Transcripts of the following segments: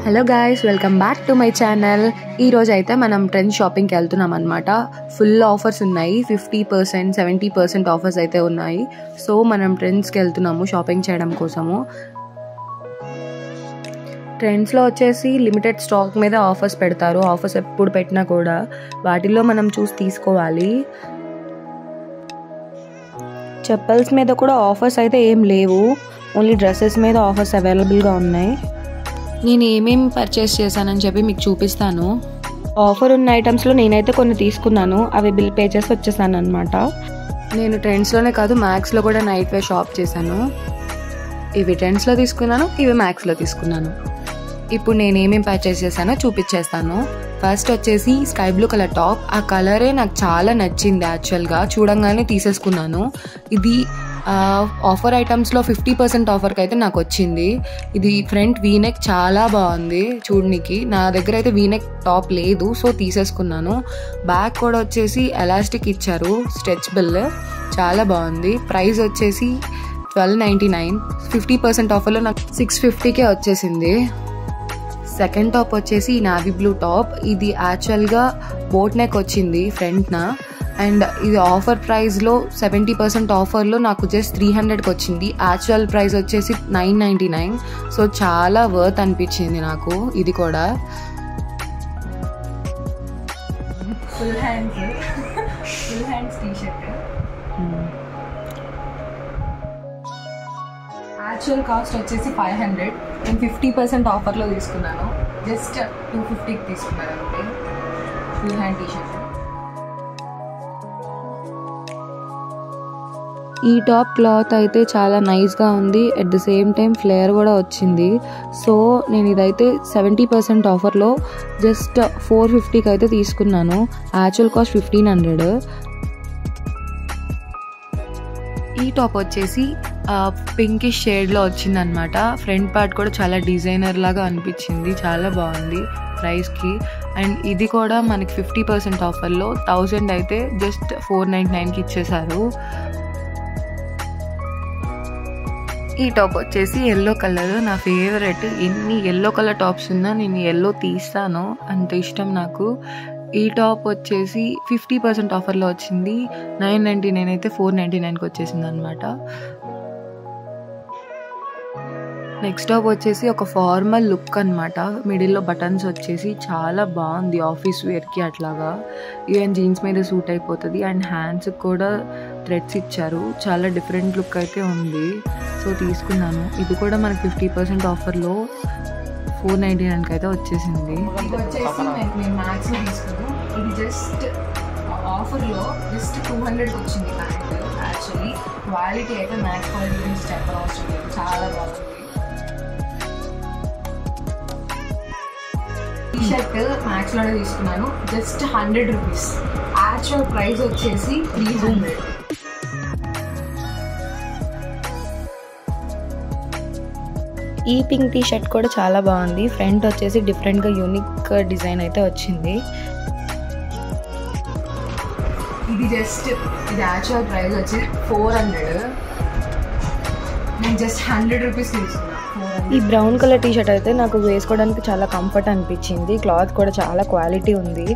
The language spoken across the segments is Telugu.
Hello guys, welcome back to my channel. ఈరోజు అయితే మనం ట్రెండ్స్ షాపింగ్కి వెళ్తున్నాం అనమాట. ఫుల్ ఆఫర్స్ ఉన్నాయి, 50%, 70% ఆఫర్స్ అయితే ఉన్నాయి. సో మనం ట్రెండ్స్కి వెళ్తున్నాము షాపింగ్ చేయడం కోసము. ట్రెండ్స్లో వచ్చేసి లిమిటెడ్ స్టాక్ మీద ఆఫర్స్ పెడతారు. ఆఫర్స్ ఎప్పుడు పెట్టినా కూడా వాటిల్లో మనం చూసి తీసుకోవాలి. చెప్పల్స్ మీద కూడా ఆఫర్స్ అయితే ఏం లేవు, ఓన్లీ డ్రెస్సెస్ మీద ఆఫర్స్ అవైలబుల్గా ఉన్నాయి. నేను ఏమేమి పర్చేస్ చేశానని చెప్పి మీకు చూపిస్తాను. ఆఫర్ ఉన్న ఐటమ్స్లో నేనైతే కొన్ని తీసుకున్నాను, అవి బిల్ పే చేసి వచ్చేసాను అనమాట. నేను ట్రెండ్స్లోనే కాదు మ్యాక్స్లో కూడా నైట్ వేర్ షాప్ చేశాను. ఇవి ట్రెండ్స్లో తీసుకున్నాను, ఇవి మ్యాక్స్లో తీసుకున్నాను. ఇప్పుడు నేను ఏమేమి పర్చేస్ చేశానో చూపించేస్తాను. ఫస్ట్ వచ్చేసి స్కై బ్లూ కలర్ టాప్. ఆ కలరే నాకు చాలా నచ్చింది, యాక్చువల్గా చూడంగానే తీసేసుకున్నాను. ఇది ఆఫర్ ఐటమ్స్లో 50% ఆఫర్కి అయితే నాకు వచ్చింది. ఇది ఫ్రంట్ వీనెక్ చాలా బాగుంది చూడనికి. నా దగ్గర అయితే వీనెక్ టాప్ లేదు, సో తీసేసుకున్నాను. బ్యాక్ కూడా వచ్చేసి ఎలాస్టిక్ ఇచ్చారు, స్ట్రెచబుల్, చాలా బాగుంది. ప్రైస్ వచ్చేసి 1299. 50% ఆఫర్లో నాకు 650కే వచ్చేసింది. సెకండ్ టాప్ వచ్చేసి నావీ బ్లూ టాప్. ఇది యాక్చువల్గా బోట్ నెక్ వచ్చింది ఫ్రంట్న, అండ్ ఇది ఆఫర్ ప్రైస్లో 70% ఆఫర్లో నాకు జస్ట్ 300కి వచ్చింది. యాక్చువల్ ప్రైస్ వచ్చేసి 999. సో చాలా వర్త్ అనిపించింది నాకు ఇది కూడా. Full hands t-shirt. Actual cost వచ్చేసి 500. నేను 50% ఆఫర్లో తీసుకున్నాను, జస్ట్ 250కి తీసుకున్నాను అంతే. Full hand t-shirt. ఈ టాప్ క్లాత్ అయితే చాలా నైస్గా ఉంది, at the same time flare కూడా వచ్చింది. సో నేను ఇదైతే 70% ఆఫర్లో జస్ట్ 450కి అయితే తీసుకున్నాను. Actual cost 1500. ఈ టాప్ వచ్చేసి పింకిష్ షేడ్లో వచ్చిందనమాట. ఫ్రంట్ పార్ట్ కూడా చాలా డిజైనర్ లాగా అనిపించింది, చాలా బాగుంది ప్రైస్కి. అండ్ ఇది కూడా మనకి 50% ఆఫర్లో 1000 అయితే జస్ట్ 499కి ఇచ్చేసారు. ఈ టాప్ వచ్చేసి ఎల్లో కలర్, నా ఫేవరెట్. ఎన్ని ఎల్లో కలర్ టాప్స్ ఉన్నా నేను ఎల్లో తీస్తాను, అంత ఇష్టం నాకు. ఈ టాప్ వచ్చేసి 50% ఆఫర్లో వచ్చింది. 999 అయితే 499కి వచ్చేసింది అనమాట. నెక్స్ట్ టాప్ వచ్చేసి ఒక ఫార్మల్ లుక్ అనమాట. మిడిల్లో బటన్స్ వచ్చేసి చాలా బాగుంది, ఆఫీస్ వేర్కి అట్లాగా. ఈవెన్ జీన్స్ మీద సూట్ అయిపోతుంది. అండ్ హ్యాండ్స్కి కూడా థ్రెడ్స్ ఇచ్చారు, చాలా డిఫరెంట్ లుక్ అయితే ఉంది. సో తీసుకున్నాను. ఇది కూడా మనకి 50% ఆఫర్లో 499కి అయితే వచ్చేసింది. ఇది వచ్చేసి నేను మ్యాక్స్లో తీసుకున్నాను. ఇది జస్ట్ ఆఫర్లో జస్ట్ 200కి వచ్చింది ప్యాంట్. యాక్చువల్లీ క్వాలిటీ అయితే మ్యాక్స్ క్వాలిటీ గురించి చెప్పనవసరం లేదు, చాలా బాగుంది. టీ-షర్ట్ మ్యాక్స్లోనే తీసుకున్నాను, జస్ట్ 100 రూపీస్. యాక్చువల్ ప్రైస్ వచ్చేసి 300. ఈ పింక్ టీ షర్ట్ కూడా చాలా బాగుంది. ఫ్రంట్ వచ్చేసి డిఫరెంట్గా యూనిక్ డిజైన్ అయితే వచ్చింది. ఇది యాక్చువల్ ప్రైస్ వచ్చి 400. నేను జస్ట్ 100 రూపీస్ తీసుకున్నాను. ఈ బ్రౌన్ కలర్ టీ షర్ట్ అయితే నాకు వేసుకోవడానికి చాలా కంఫర్ట్ అనిపించింది. క్లాత్ కూడా చాలా క్వాలిటీ ఉంది.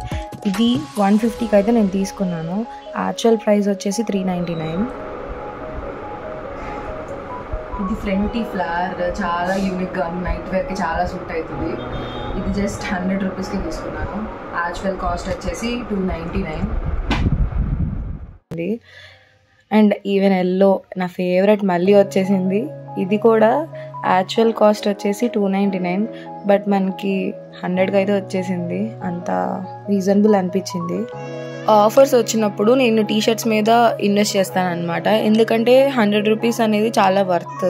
ఇది 150కి అయితే నేను తీసుకున్నాను. యాక్చువల్ ప్రైస్ వచ్చేసి 399. ఇది ఫ్రంట్ ఫ్లవర్ చాలా యూనిక్గా ఉంది, నైట్ వేర్కి చాలా సూట్ అవుతుంది. ఇది జస్ట్ 100 రూపీస్కి తీసుకున్నాను. యాక్చువల్ కాస్ట్ వచ్చేసి 299. అండ్ ఈవెన్ ఎల్లో నా ఫేవరెట్ మళ్ళీ వచ్చేసింది. ఇది కూడా యాక్చువల్ కాస్ట్ వచ్చేసి 299, బట్ మనకి 100కి అయితే వచ్చేసింది. అంత రీజనబుల్ అనిపించింది. ఆఫర్స్ వచ్చినప్పుడు నేను టీషర్ట్స్ మీద ఇన్వెస్ట్ చేస్తాను అనమాట, ఎందుకంటే 100 రూపీస్ అనేది చాలా వర్త్.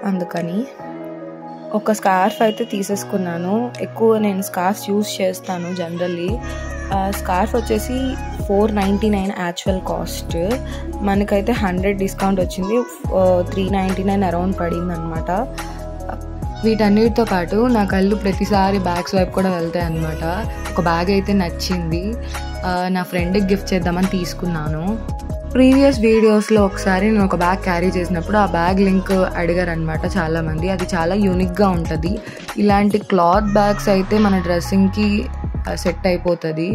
అందుకని ఒక స్కార్ఫ్ అయితే తీసేసుకున్నాను. ఎక్కువ నేను స్కార్ఫ్స్ యూజ్ చేస్తాను జనరల్లీ. స్కార్ఫ్ వచ్చేసి 499 యాక్చువల్ కాస్ట్. మనకైతే 100 డిస్కౌంట్ వచ్చింది, 399 అరౌండ్ పడింది అనమాట. వీటన్నిటితో పాటు నా కళ్ళు ప్రతిసారి బ్యాగ్స్ వైపు కూడా వెళ్తాయి అనమాట. ఒక బ్యాగ్ అయితే నచ్చింది, నా ఫ్రెండ్కి గిఫ్ట్ చేద్దామని తీసుకున్నాను. ప్రీవియస్ వీడియోస్లో ఒకసారి నేను ఒక బ్యాగ్ క్యారీ చేసినప్పుడు ఆ బ్యాగ్ లింక్ అడిగారు అనమాట చాలామంది. అది చాలా యూనిక్గా ఉంటుంది. ఇలాంటి క్లాత్ బ్యాగ్స్ అయితే మన డ్రెస్సింగ్కి సెట్ అయిపోతుంది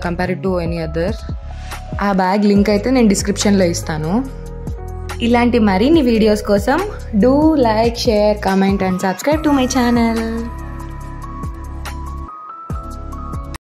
కంపేర్డ్ టు ఎనీ అదర్. ఆ బ్యాగ్ లింక్ అయితే నేను డిస్క్రిప్షన్లో ఇస్తాను. ఇలాంటి మరిన్ని వీడియోస్ కోసం do like, share, comment and subscribe to my channel.